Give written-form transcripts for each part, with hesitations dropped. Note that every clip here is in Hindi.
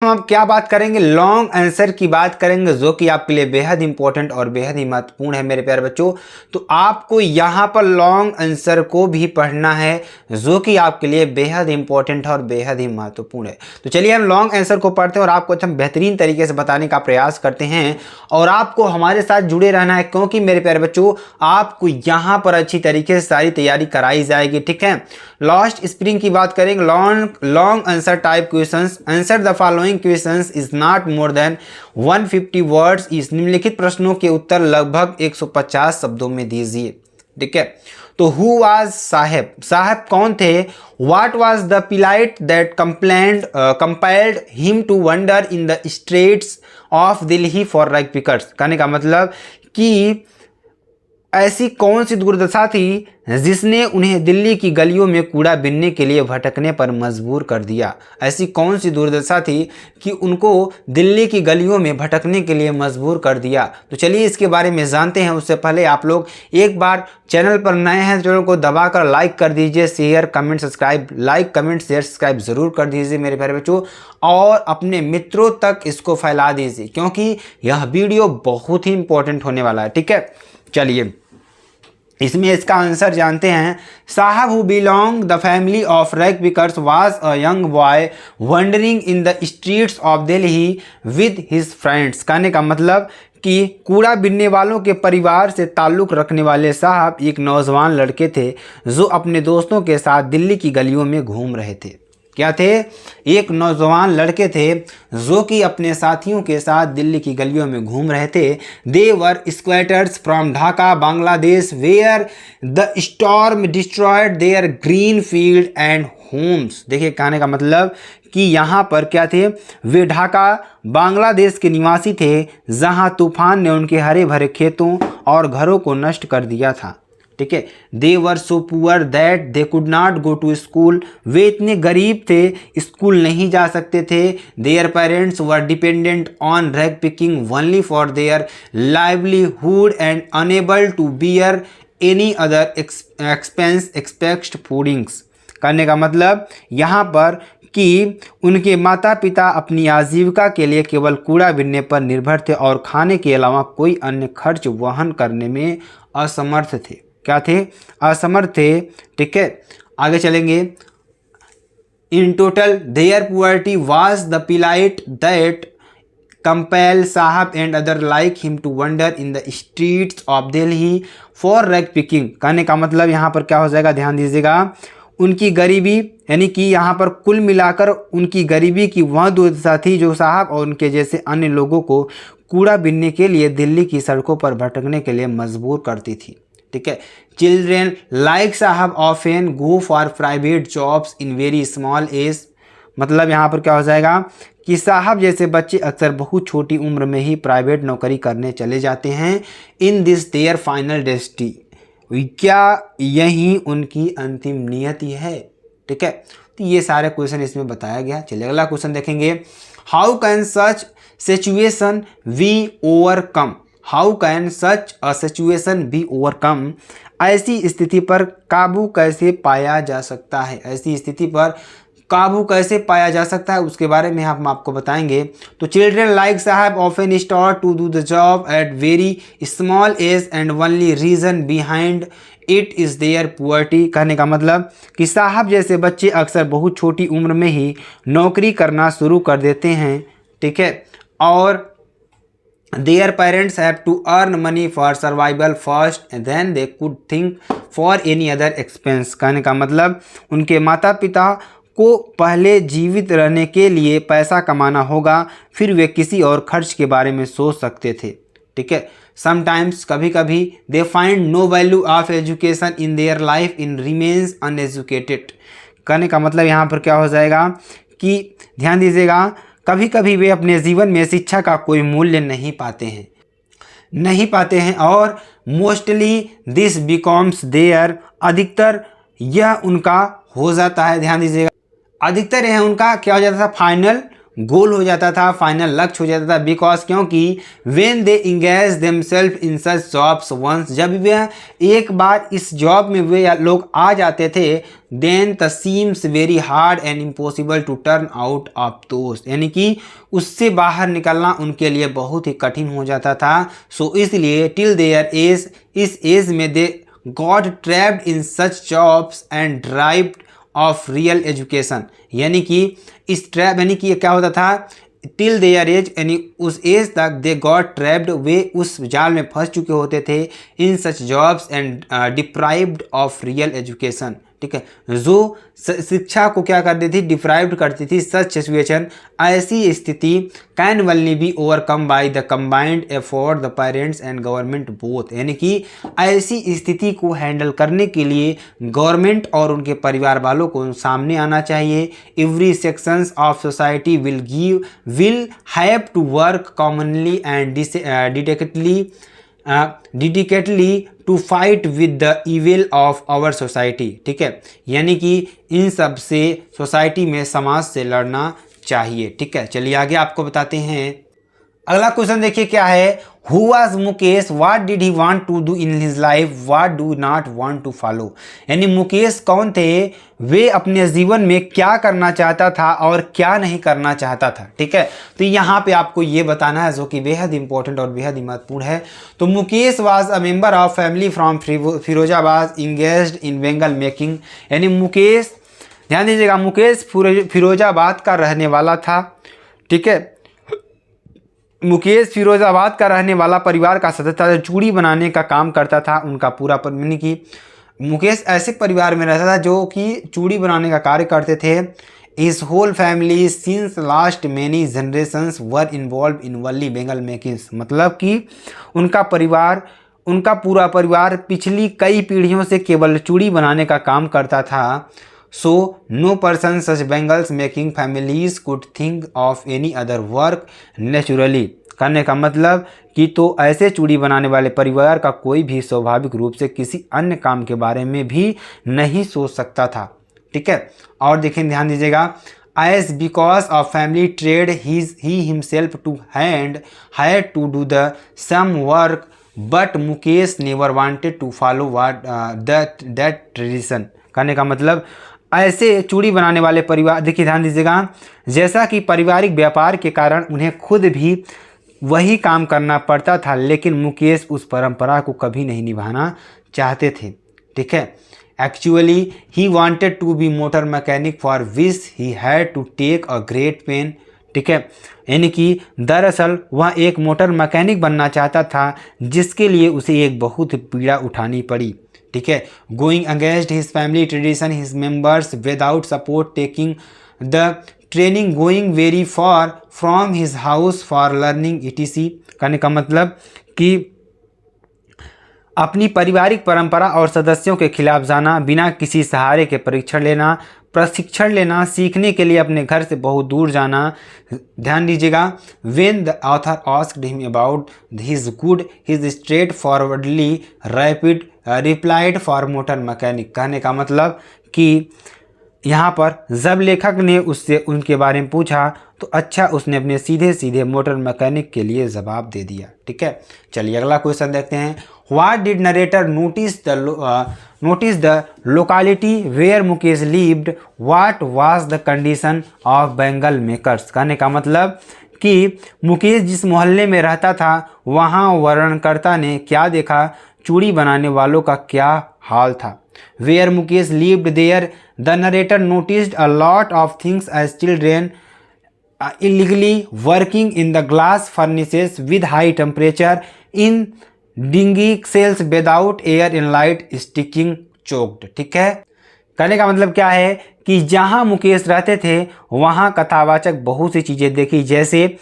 हम अब क्या बात करेंगे, लॉन्ग आंसर की बात करेंगे, जो कि आपके लिए बेहद इंपॉर्टेंट और बेहद ही महत्वपूर्ण है मेरे प्यारे बच्चों। तो आपको यहाँ पर लॉन्ग आंसर को भी पढ़ना है, जो कि आपके लिए बेहद इंपॉर्टेंट और बेहद ही महत्वपूर्ण है। तो चलिए हम लॉन्ग आंसर को पढ़ते हैं और आपको हम बेहतरीन तरीके से बताने का प्रयास करते हैं, और आपको हमारे साथ जुड़े रहना है, क्योंकि मेरे प्यारे बच्चों आपको यहाँ पर अच्छी तरीके से सारी तैयारी कराई जाएगी। ठीक है, लास्ट स्प्रिंग की बात करेंगे, long answer type questions, answer the following questions is not more than 150 words. इस निम्नलिखित प्रश्नों के उत्तर लगभग 150 शब्दों में दीजिए। ठीक है, तो हु वाज साहेब, साहेब कौन थे, what was the plight that compelled him to wander in the streets of Delhi for rag pickers. कहने का मतलब कि ऐसी कौन सी दुर्दशा थी जिसने उन्हें दिल्ली की गलियों में कूड़ा बीनने के लिए भटकने पर मजबूर कर दिया। ऐसी कौन सी दुर्दशा थी कि उनको दिल्ली की गलियों में भटकने के लिए मजबूर कर दिया। तो चलिए इसके बारे में जानते हैं। उससे पहले आप लोग एक बार चैनल पर नए हैं, चैनल को दबाकर लाइक कर दीजिए, share comment subscribe, like comment share subscribe जरूर कर दीजिए मेरे प्यारे बच्चों, और अपने मित्रों तक इसको फैला दीजिए, क्योंकि यह वीडियो बहुत ही इंपॉर्टेंट होने वाला है। ठीक है, चलिए इसमें इसका आंसर जानते हैं। साहब who belong the family of rag pickers was a young boy wondering in the streets of Delhi with his friends. कहने का मतलब कि कूड़ा बीनने वालों के परिवार से ताल्लुक़ रखने वाले साहब एक नौजवान लड़के थे जो अपने दोस्तों के साथ दिल्ली की गलियों में घूम रहे थे। क्या थे, एक नौजवान लड़के थे जो कि अपने साथियों के साथ दिल्ली की गलियों में घूम रहे थे। They were squatters from Dhaka Bangladesh where the storm destroyed their green field and homes. देखिए कहने का मतलब कि यहाँ पर क्या थे, वे ढाका बांग्लादेश के निवासी थे जहाँ तूफान ने उनके हरे भरे खेतों और घरों को नष्ट कर दिया था। ठीक है, they were so poor that they could not go to school. वे इतने गरीब थे, स्कूल नहीं जा सकते थे। Their parents were dependent on rag picking only for their livelihood and unable to bear any other expense expect foodings. करने का मतलब यहाँ पर कि उनके माता पिता अपनी आजीविका के लिए केवल कूड़ा बीनने पर निर्भर थे और खाने के अलावा कोई अन्य खर्च वहन करने में असमर्थ थे। क्या थे, असमर्थ थे। ठीक है, आगे चलेंगे। In total their poverty was the plight that compel Saheb and other like him to wander in the streets of Delhi for rag picking. कहने का मतलब यहाँ पर क्या हो जाएगा, ध्यान दीजिएगा, उनकी गरीबी, यानी कि यहाँ पर कुल मिलाकर उनकी गरीबी की वह दुर्दशा थी जो साहब और उनके जैसे अन्य लोगों को कूड़ा बीनने के लिए दिल्ली की सड़कों पर भटकने के लिए मजबूर करती थी। ठीक है, children like Saheb often go for private jobs in very small age. मतलब यहाँ पर क्या हो जाएगा कि साहब जैसे बच्चे अक्सर बहुत छोटी उम्र में ही प्राइवेट नौकरी करने चले जाते हैं। In this there final destiny, क्या यही उनकी अंतिम नियति है। ठीक है, तो ये सारे क्वेश्चन इसमें बताया गया। चलिए अगला क्वेश्चन देखेंगे। How can such situation we overcome. How can such a situation be overcome. ऐसी स्थिति पर काबू कैसे पाया जा सकता है, ऐसी स्थिति पर काबू कैसे पाया जा सकता है उसके बारे में हम आपको बताएंगे। तो children like Saheb often start to do the job at very small age and only reason behind it is their poverty. कहने का मतलब कि साहब जैसे बच्चे अक्सर बहुत छोटी उम्र में ही नौकरी करना शुरू कर देते हैं। ठीक है, और their parents have to earn money for survival first and then they could think for any other expense। कहने का मतलब उनके माता पिता को पहले जीवित रहने के लिए पैसा कमाना होगा, फिर वे किसी और खर्च के बारे में सोच सकते थे। ठीक है, समटाइम्स कभी कभी they find no value of education in their life in remains uneducated. कहने का मतलब यहाँ पर क्या हो जाएगा कि ध्यान दीजिएगा, कभी कभी वे अपने जीवन में शिक्षा का कोई मूल्य नहीं पाते हैं और मोस्टली दिस बिकम्स देयर, अधिकतर यह उनका हो जाता है। ध्यान दीजिएगा, अधिकतर यह उनका क्या हो जाता था, फाइनल गोल हो जाता था, फाइनल लक्ष्य हो जाता था। बिकॉज क्योंकि when they engage themselves in such jobs once, जब वे एक बार इस जॉब में वे लोग आ जाते थे, then the seems very hard and impossible to turn out of दोस्त, यानी कि उससे बाहर निकलना उनके लिए बहुत ही कठिन हो जाता था। सो इसलिए टिल देयर एज, इस एज में they got trapped in such jobs and derived of real education, यानी कि इस ट्रैप, यानी कि क्या होता था, टिल देयर एज, यानी उस एज तक दे गॉट ट्रैप्ड, वे उस जाल में फंस चुके होते थे, in such jobs and deprived of real education, ठीक है, जो शिक्षा को क्या करती थी, डिप्राइव्ड करती थी। सच सिचुएशन, ऐसी स्थिति can only be overcome bye the combined effort the parents and government both, यानी कि ऐसी स्थिति को हैंडल करने के लिए गवर्नमेंट और उनके परिवार वालों को सामने आना चाहिए। Every sections of society will have to work commonly and dedicatedly to fight with the evil of our society, ठीक है, यानी कि इन सब से सोसाइटी में, समाज से लड़ना चाहिए, ठीक है। चलिए आगे आपको बताते हैं। अगला क्वेश्चन देखिए क्या है, who was Mukesh, what did he want to do in his life, what do not want to follow, यानी मुकेश कौन थे, वे अपने जीवन में क्या करना चाहता था और क्या नहीं करना चाहता था, ठीक है। तो यहाँ पे आपको ये बताना है जो कि बेहद इंपॉर्टेंट और बेहद ही महत्वपूर्ण है। तो Mukesh was a member of family from Firozabad engaged in Bengal making, यानी मुकेश, ध्यान दीजिएगा, मुकेश फिरोजाबाद का रहने वाला था, ठीक है। मुकेश फिरोजाबाद का रहने वाला परिवार का सदस्य था, चूड़ी बनाने का काम करता था। उनका पूरा यानी कि मुकेश ऐसे परिवार में रहता था जो कि चूड़ी बनाने का कार्य करते थे। His whole family since last many generations were involved in वल्ली बेंगल मेकिंग्स, मतलब कि उनका पूरा परिवार पिछली कई पीढ़ियों से केवल चूड़ी बनाने का काम करता था। So no person such bangles making families could think of any other work naturally, करने का मतलब कि तो ऐसे चूड़ी बनाने वाले परिवार का कोई भी स्वाभाविक रूप से किसी अन्य काम के बारे में भी नहीं सोच सकता था, ठीक है। और देखें, ध्यान दीजिएगा, as because of family trade he himself too had to do the some work but Mukesh never wanted to follow that tradition, करने का मतलब ऐसे चूड़ी बनाने वाले परिवार, देखिए ध्यान दीजिएगा, जैसा कि पारिवारिक व्यापार के कारण उन्हें खुद भी वही काम करना पड़ता था, लेकिन मुकेश उस परंपरा को कभी नहीं निभाना चाहते थे, ठीक है। Actually he wanted to be motor mechanic for which he had to take a great pain, ठीक है, यानी कि दरअसल वह एक मोटर मैकेनिक बनना चाहता था जिसके लिए उसे एक बहुत पीड़ा उठानी पड़ी, ठीक है। Going against his family tradition his members without support taking the training going very far from his house for learning etc, करने का मतलब कि अपनी पारिवारिक परंपरा और सदस्यों के खिलाफ जाना, बिना किसी सहारे के प्रशिक्षण लेना, सीखने के लिए अपने घर से बहुत दूर जाना। ध्यान दीजिएगा, when the author asked him about his good his straight forwardly rapid replied for motor mechanic, कहने का मतलब कि यहाँ पर जब लेखक ने उससे उनके बारे में पूछा तो अच्छा उसने अपने सीधे मोटर मैकेनिक के लिए जवाब दे दिया, ठीक है। चलिए अगला क्वेश्चन देखते हैं। What did narrator notice the locality where Mukesh lived, what was the condition of bangle makers, कहने का मतलब कि मुकेश जिस मोहल्ले में रहता था वहाँ वर्णनकर्ता ने क्या देखा, चूड़ी बनाने वालों का क्या हाल था। Where Mukesh lived there, the narrator noticed a lot of things as children illegally working in the glass furnaces with high temperature in dingy cells without air in light sticking choked, ठीक है। कहने का मतलब क्या है कि जहाँ मुकेश रहते थे वहाँ कथावाचक बहुत सी चीज़ें देखी, जैसे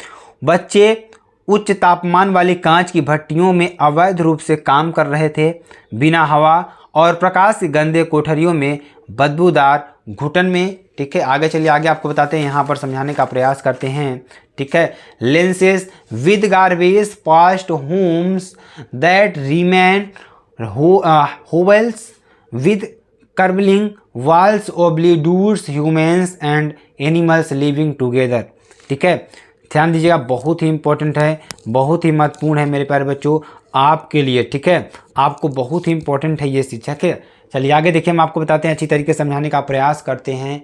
बच्चे उच्च तापमान वाली कांच की भट्टियों में अवैध रूप से काम कर रहे थे, बिना हवा और प्रकाश की गंदे कोठरियों में, बदबूदार घुटन में, ठीक है। आगे चलिए, आगे आपको बताते हैं, यहाँ पर समझाने का प्रयास करते हैं, ठीक है। Lanes with garbage past homes that remain hovels with crumbling walls wobbly doors humans and animals living together, ठीक है, ध्यान दीजिएगा, बहुत ही इंपॉर्टेंट है, बहुत ही महत्वपूर्ण है मेरे प्यारे बच्चों आपके लिए। ठीक है, आपको बहुत ही इंपॉर्टेंट है ये चीज़। ठीक है, चलिए आगे देखिए, हम आपको बताते हैं, अच्छी तरीके से समझाने का प्रयास करते हैं।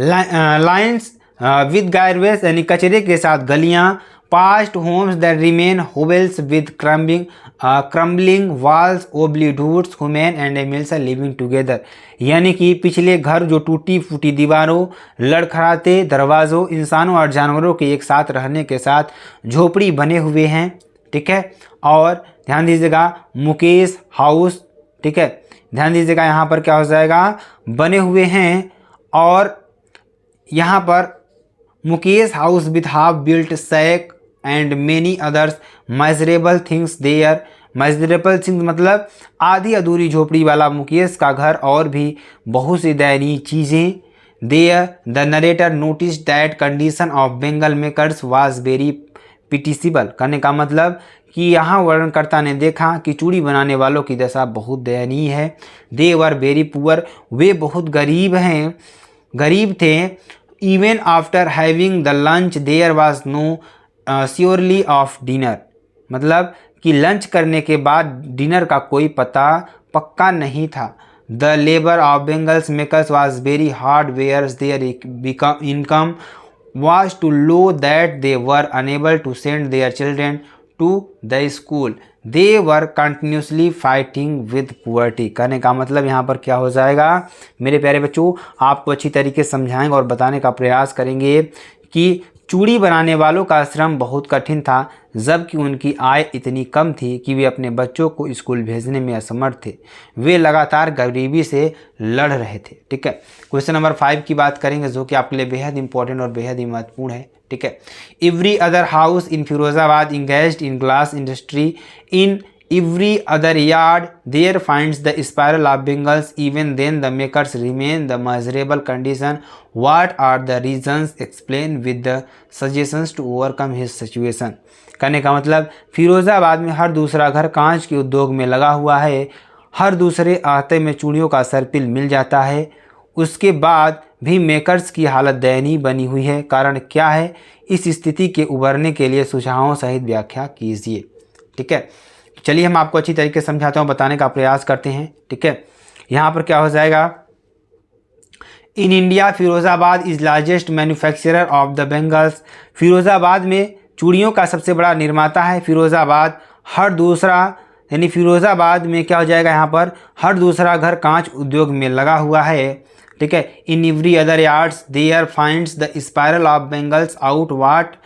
लाइन्स विद गार्बेज यानी कचरे के साथ गलियां, past homes that remain hovels with crumbling walls, wobbly doors, human and animals are living together. यानी कि पिछले घर जो टूटी फूटी दीवारों, लड़खड़ाते दरवाज़ों, इंसानों और जानवरों के एक साथ रहने के साथ झोपड़ी बने हुए हैं। ठीक है, और ध्यान दीजिएगा मुकेश हाउस, ठीक है, ध्यान दीजिएगा यहाँ पर क्या हो जाएगा, बने हुए हैं। और यहाँ पर Mukesh house with half built shack and many others miserable things there. Miserable things मतलब आधी अधूरी झोपड़ी वाला मुकेश का घर और भी बहुत सी दयनीय चीज़ें। There the narrator notice that condition of bangle makers was very pitiable. करने का मतलब कि यहाँ वर्णनकर्ता ने देखा कि चूड़ी बनाने वालों की दशा बहुत दयनीय है। दे वर वेरी पुअर, वे बहुत गरीब थे। Even after having the lunch there was no surely of dinner, मतलब कि लंच करने के बाद डिनर का कोई पक्का नहीं था। The labour of bangles makers was very hard whereas their income was too low that they were unable to send their children to the school. They were continuously fighting with poverty. कहने का मतलब यहाँ पर क्या हो जाएगा मेरे प्यारे बच्चों, आपको अच्छी तरीके से समझाएंगे और बताने का प्रयास करेंगे कि चूड़ी बनाने वालों का श्रम बहुत कठिन था, जबकि उनकी आय इतनी कम थी कि वे अपने बच्चों को स्कूल भेजने में असमर्थ थे। वे लगातार गरीबी से लड़ रहे थे। ठीक है, क्वेश्चन नंबर 5 की बात करेंगे जो कि आपके लिए बेहद इंपॉर्टेंट और बेहद ही महत्वपूर्ण है। ठीक है, every other house in Firozabad engaged in glass industry, in every other yard there finds the spiral of bangles. Even then the makers remain the miserable condition. What are the reasons? Explain with the suggestions to overcome his situation. कहने का मतलब फिरोजाबाद में हर दूसरा घर कांच के उद्योग में लगा हुआ है, हर दूसरे आहते में चूड़ियों का सर्पिल मिल जाता है, उसके बाद भी मेकर्स की हालत दयनीय बनी हुई है। कारण क्या है? इस स्थिति के उबरने के लिए सुझावों सहित व्याख्या कीजिए। ठीक है, चलिए हम आपको अच्छी तरीके से समझाता हूँ, बताने का प्रयास करते हैं। ठीक है, यहाँ पर क्या हो जाएगा, in India Firozabad is largest manufacturer of the bangles. Firozabad में चूड़ियों का सबसे बड़ा निर्माता है फिरोजाबाद। हर दूसरा यानी फिरोजाबाद में क्या हो जाएगा, यहाँ पर हर दूसरा घर कांच उद्योग में लगा हुआ है। ठीक है, in every other yards there finds the spiral of bangles out what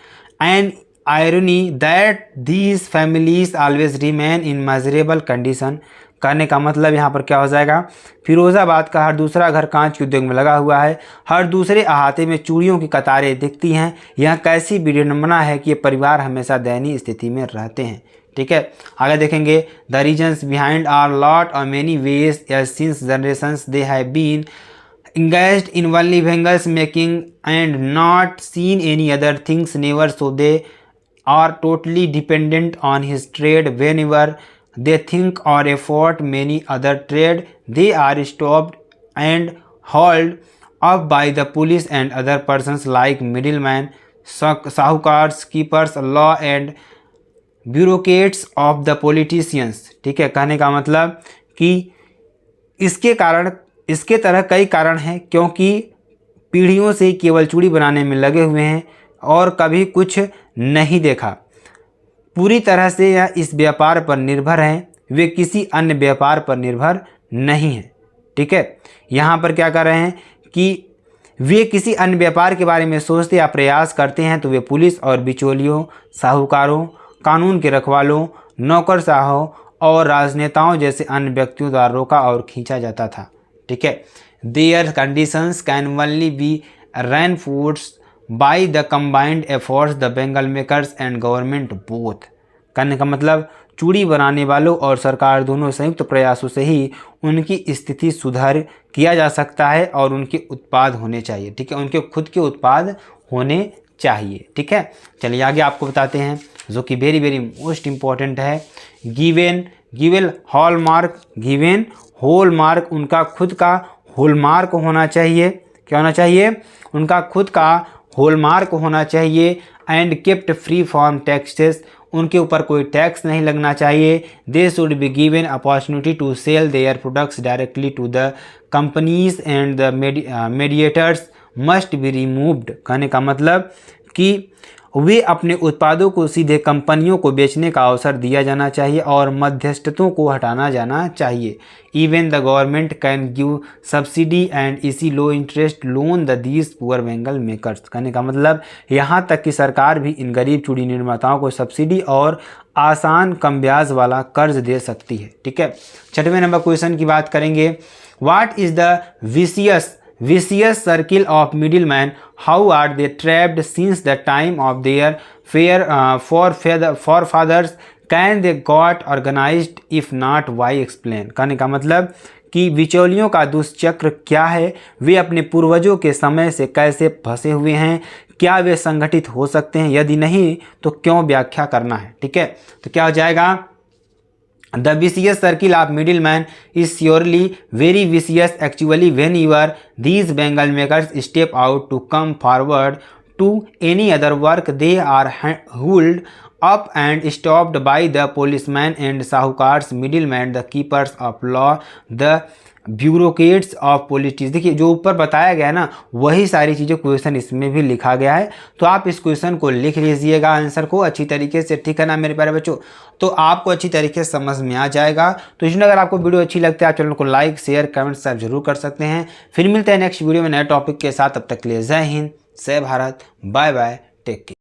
and irony that these families always remain in miserable condition। कहने का मतलब यहाँ पर क्या हो जाएगा, फिरोजाबाद का हर दूसरा घर कांच के उद्योग में लगा हुआ है, हर दूसरे अहाते में चूड़ियों की कतारें दिखती हैं। यह कैसी विडंबना है कि ये परिवार हमेशा दयनीय स्थिति में रहते हैं। ठीक है, आगे देखेंगे, the reasons behind are lot or many ways since generations they have been engaged in only bangles making and not seen any other things never, so they are totally dependent on his trade. Whenever they think or afford many other trade, they are stopped and hauled up by the police and other persons like middlemen, sahukars, keepers, law and bureaucrats of the politicians। ठीक है, कहने का मतलब कि इसके तरह कई कारण हैं, क्योंकि पीढ़ियों से केवल चूड़ी बनाने में लगे हुए हैं और कभी कुछ नहीं देखा। पूरी तरह से यह इस व्यापार पर निर्भर हैं, वे किसी अन्य व्यापार पर निर्भर नहीं हैं। ठीक है, यहाँ पर क्या कर रहे हैं कि वे किसी अन्य व्यापार के बारे में सोचते या प्रयास करते हैं तो वे पुलिस और बिचौलियों, साहूकारों, कानून के रखवालों, नौकरशाहों और राजनेताओं जैसे अन्य व्यक्तियों द्वारा रोका और खींचा जाता था। ठीक है, their conditions can only be reinforced by the combined efforts the bangle makers and government both. कहने का मतलब चूड़ी बनाने वालों और सरकार दोनों संयुक्त प्रयासों से ही उनकी स्थिति सुधार किया जा सकता है और उनके उत्पाद होने चाहिए। ठीक है, उनके खुद के उत्पाद होने चाहिए। ठीक है, चलिए आगे आपको बताते हैं जो कि वेरी वेरी मोस्ट इम्पॉर्टेंट है। गिवन हॉलमार्क, उनका खुद का हॉलमार्क होना चाहिए। क्या होना चाहिए? उनका खुद का हॉलमार्क होना चाहिए, and kept free from taxes, उनके ऊपर कोई टैक्स नहीं लगना चाहिए। They should be given opportunity to sell their products directly to the companies and the mediators must be removed. कहने का मतलब कि वे अपने उत्पादों को सीधे कंपनियों को बेचने का अवसर दिया जाना चाहिए और मध्यस्थों को हटाना जाना चाहिए। Even the government can give subsidy and easy low interest loan the these poor bangle makers. कहने का मतलब यहाँ तक कि सरकार भी इन गरीब चूड़ी निर्माताओं को सब्सिडी और आसान कम ब्याज वाला कर्ज दे सकती है। ठीक है, 6वें नंबर क्वेश्चन की बात करेंगे। What is the vicious circle of middlemen? How are they trapped since the time of their forefathers? Can they got organized? If not, why? Explain। कहने का मतलब कि बिचौलियों का दुष्चक्र क्या है, वे अपने पूर्वजों के समय से कैसे फंसे हुए हैं, क्या वे संगठित हो सकते हैं, यदि नहीं तो क्यों, व्याख्या करना है। ठीक है, तो क्या हो जाएगा? The vicious circle of middleman is surely very vicious actually whenever these Bengal makers step out to come forward to any other work. They are hauled up and stopped by the policemen and sahukars, middlemen, the keepers of law, the bureaucrats of politics. देखिए जो ऊपर बताया गया है ना, वही सारी चीज़ें क्वेश्चन इसमें भी लिखा गया है। तो आप इस क्वेश्चन को लिख लीजिएगा आंसर को अच्छी तरीके से। ठीक है ना मेरे प्यारे बच्चों, तो आपको अच्छी तरीके से समझ में आ जाएगा। तो इसमें अगर आपको वीडियो अच्छी लगती है आप चैनल को लाइक शेयर कमेंट्स आप जरूर कर सकते हैं। फिर मिलते हैं नेक्स्ट वीडियो में नए टॉपिक के साथ। तब तक के लिए जय हिंद, जय Bharat, bye bye, take care.